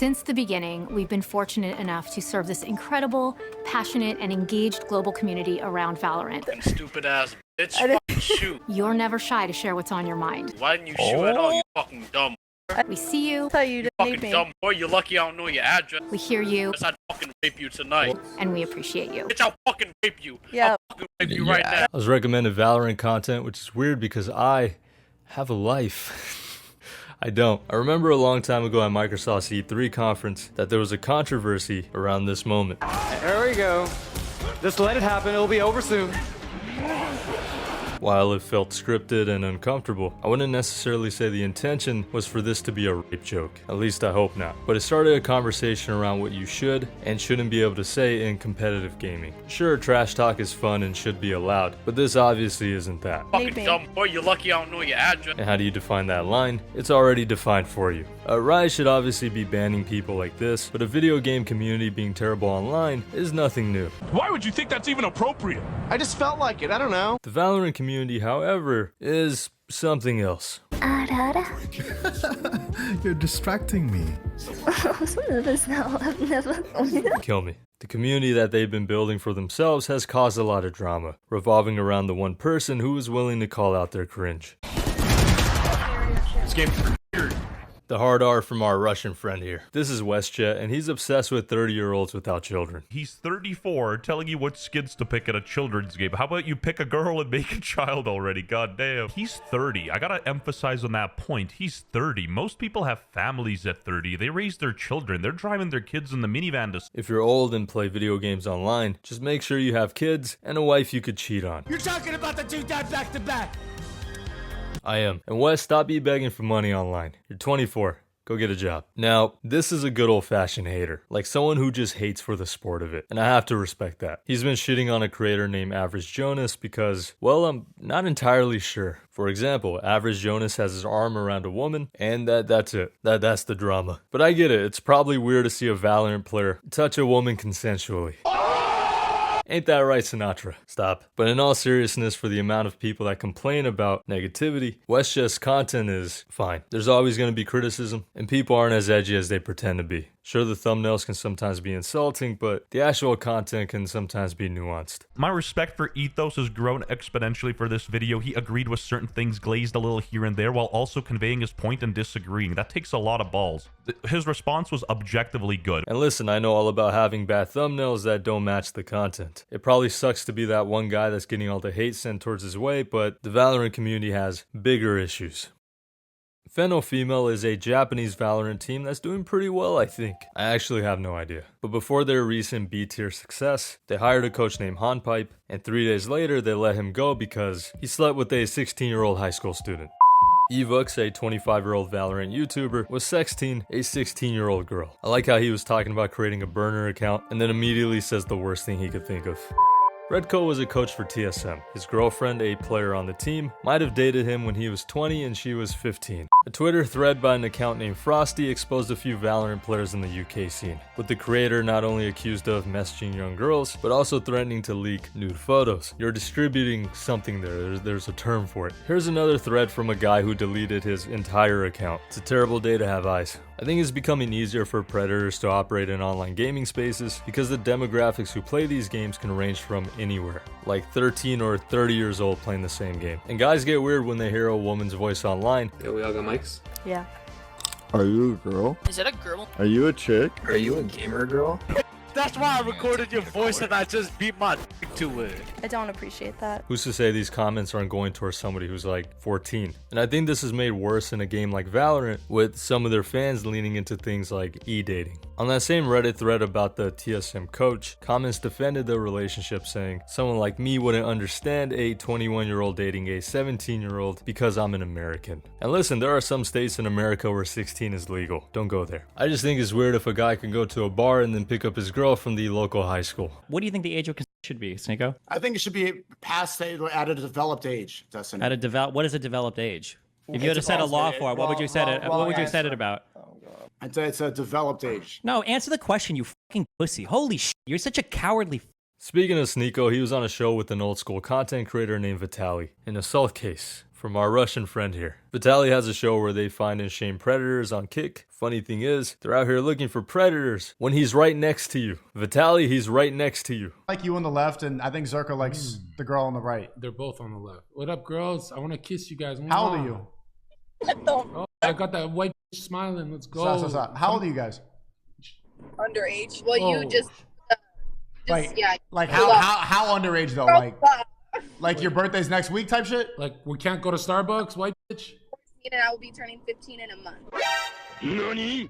Since the beginning, we've been fortunate enough to serve this incredible, passionate, and engaged global community around Valorant. Stupid ass bitch, fucking shoot. You're never shy to share what's on your mind. Why didn't you shoot at all, you fucking dumb? We see you. Tell you didn't need Fucking me. dumb boy, you're lucky I don't know your address. We hear you. Because I'd fucking rape you tonight. And we appreciate you. Bitch, I'll fucking rape you. Yeah. I'll fucking rape you right now. I was recommended Valorant content, which is weird because I have a life. I don't. I remember a long time ago at Microsoft's E3 conference that there was a controversy around this moment. There we go. Just let it happen, it'll be over soon. While it felt scripted and uncomfortable, I wouldn't necessarily say the intention was for this to be a rape joke. At least I hope not. But it started a conversation around what you should and shouldn't be able to say in competitive gaming. Sure, trash talk is fun and should be allowed, but this obviously isn't that. Fucking dumb boy, you're lucky I don't know your address. And how do you define that line? It's already defined for you. Riot should obviously be banning people like this, but a video game community being terrible online is nothing new. Why would you think that's even appropriate? I just felt like it, I don't know. The Valorant community, however, is something else. You're distracting me. Kill me. The community that they've been building for themselves has caused a lot of drama, revolving around the one person who is willing to call out their cringe. This game's weird. The hard R from our Russian friend here. This is WestJett, and he's obsessed with 30-year-olds without children. He's 34, telling you what skins to pick at a children's game. How about you pick a girl and make a child already? Goddamn. He's 30. I gotta emphasize on that point. He's 30. Most people have families at 30. They raise their children. They're driving their kids in the minivan to... If you're old and play video games online, just make sure you have kids and a wife you could cheat on. You're talking about the two that back to back. I am. And Wes, stop begging for money online. You're 24. Go get a job. Now, this is a good old-fashioned hater. Like someone who just hates for the sport of it. And I have to respect that. He's been shitting on a creator named Average Jonas because, well, I'm not entirely sure. For example, Average Jonas has his arm around a woman, and that's it. That's the drama. But I get it. It's probably weird to see a Valorant player touch a woman consensually. Ain't that right, Sinatra? Stop. But in all seriousness, for the amount of people that complain about negativity, WestJett's content is fine. There's always going to be criticism, and people aren't as edgy as they pretend to be. Sure, the thumbnails can sometimes be insulting, but the actual content can sometimes be nuanced. My respect for Ethos has grown exponentially for this video. He agreed with certain things, glazed a little here and there, while also conveying his point and disagreeing. That takes a lot of balls. His response was objectively good. And listen, I know all about having bad thumbnails that don't match the content. It probably sucks to be that one guy that's getting all the hate sent towards his way, but the Valorant community has bigger issues. Female is a Japanese Valorant team that's doing pretty well, I think. I actually have no idea. But before their recent B-tier success, they hired a coach named Hanpipe, and 3 days later they let him go because he slept with a 16-year-old high school student. Evux, a 25-year-old Valorant YouTuber, was sexting a 16-year-old girl. I like how he was talking about creating a burner account and then immediately says the worst thing he could think of. Redco was a coach for TSM. His girlfriend, a player on the team, might have dated him when he was 20 and she was 15. A Twitter thread by an account named Frosty exposed a few Valorant players in the UK scene, with the creator not only accused of messaging young girls, but also threatening to leak nude photos. You're distributing something there, there's a term for it. Here's another thread from a guy who deleted his entire account. It's a terrible day to have eyes. I think it's becoming easier for predators to operate in online gaming spaces because the demographics who play these games can range from anywhere, like 13 or 30 years old playing the same game. And guys get weird when they hear a woman's voice online. Yo, we all got mics? Yeah. Are you a girl? Is it a girl? Are you a chick? Are you a gamer girl? That's why I recorded your voice and I just beat my dick to it. I don't appreciate that. Who's to say these comments aren't going towards somebody who's like 14? And I think this is made worse in a game like Valorant, with some of their fans leaning into things like e-dating. On that same Reddit thread about the TSM coach, comments defended the relationship, saying, "Someone like me wouldn't understand a 21-year-old dating a 17-year-old because I'm an American." And listen, there are some states in America where 16 is legal. Don't go there. I just think it's weird if a guy can go to a bar and then pick up his girl from the local high school. What do you think the age of consent should be, Sneeko? I think it should be past at a developed age, Dustin. At a what is a developed age? If you had to set a law for it, what would you set it? What would you set it about? I'd say it's a developed age. No, answer the question, you fucking pussy. Holy shit, you're such a cowardly. Speaking of Sneeko, he was on a show with an old school content creator named Vitaly. An assault case from our Russian friend here. Vitaly has a show where they find and shame predators on Kick. Funny thing is, they're out here looking for predators when he's right next to you. Vitaly, he's right next to you. Like you on the left, and I think Zherka likes the girl on the right. They're both on the left. What up, girls? I want to kiss you guys. How old are you? Oh, I got that white smiling. Let's go. Stop. How old are you guys? Underage. Well, you just yeah. Like how underage though? Like your birthday's next week type shit? Like we can't go to Starbucks, white bitch? And I will be turning 15 in a month.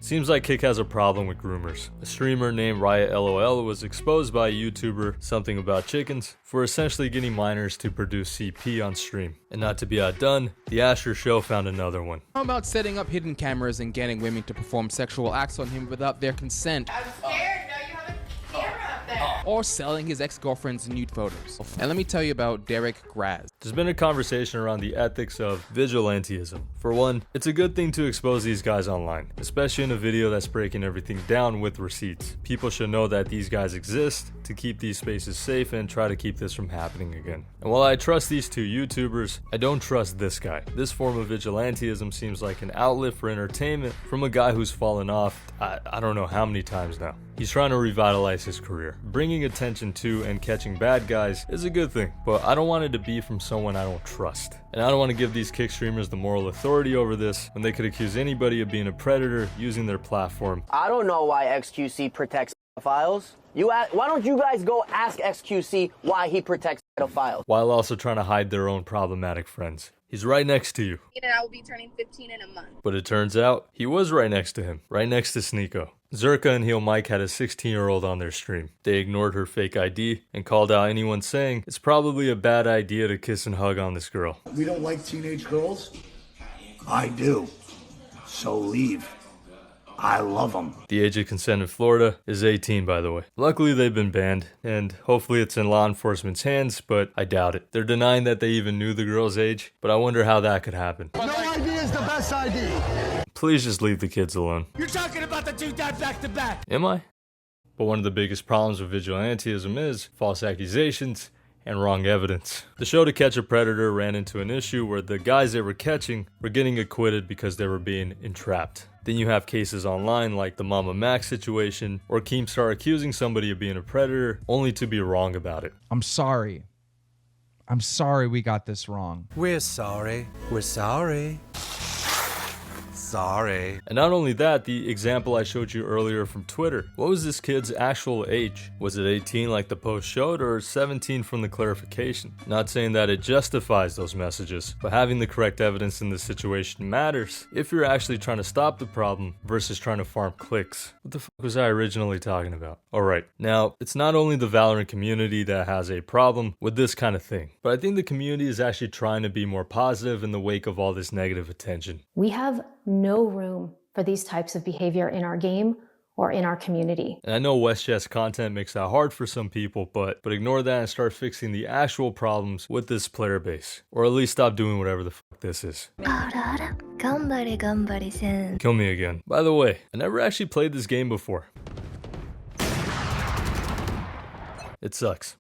Seems like Kick has a problem with groomers. A streamer named Riot LOL was exposed by a YouTuber, something about chickens, for essentially getting minors to produce CP on stream. And not to be outdone, the Asher Show found another one. How about setting up hidden cameras and getting women to perform sexual acts on him without their consent? I'm scared. No, you have a camera up there. Or selling his ex-girlfriend's nude photos. And let me tell you about Derek Graz. There's been a conversation around the ethics of vigilantism. For one, it's a good thing to expose these guys online, especially in a video that's breaking everything down with receipts. People should know that these guys exist to keep these spaces safe and try to keep this from happening again. And while I trust these two YouTubers, I don't trust this guy. This form of vigilantism seems like an outlet for entertainment from a guy who's fallen off I don't know how many times now. He's trying to revitalize his career. Bringing attention to and catching bad guys is a good thing, but I don't want it to be from someone I don't trust. And I don't want to give these Kick streamers the moral authority over this when they could accuse anybody of being a predator using their platform. I don't know why XQC protects pedophiles. Why don't you guys go ask XQC why he protects pedophiles? While also trying to hide their own problematic friends. He's right next to you. And I will be turning 15 in a month. But it turns out, he was right next to him. Right next to Sneeko. Zherka and Heel Mike had a 16-year-old on their stream. They ignored her fake ID and called out anyone saying it's probably a bad idea to kiss and hug on this girl. We don't like teenage girls? I do. So leave. I love them. The age of consent in Florida is 18, by the way. Luckily, they've been banned, and hopefully it's in law enforcement's hands, but I doubt it. They're denying that they even knew the girl's age, but I wonder how that could happen. No ID is the best ID. Please just leave the kids alone. You're talking about the two that back to back. Am I? But one of the biggest problems with vigilantism is false accusations and wrong evidence. The show To Catch a Predator ran into an issue where the guys they were catching were getting acquitted because they were being entrapped. Then you have cases online like the Mama Max situation, or Keemstar accusing somebody of being a predator only to be wrong about it. I'm sorry. I'm sorry we got this wrong. We're sorry. We're sorry. Sorry. And not only that, the example I showed you earlier from Twitter. What was this kid's actual age? Was it 18 like the post showed, or 17 from the clarification? Not saying that it justifies those messages, but having the correct evidence in this situation matters if you're actually trying to stop the problem versus trying to farm clicks. What the fuck was I originally talking about? Alright, now, it's not only the Valorant community that has a problem with this kind of thing, but I think the community is actually trying to be more positive in the wake of all this negative attention. We have no room for these types of behavior in our game or in our community. And I know WestJett's content makes that hard for some people, but ignore that and start fixing the actual problems with this player base. Or at least stop doing whatever the fuck this is. Kill me again. By the way, I never actually played this game before. It sucks.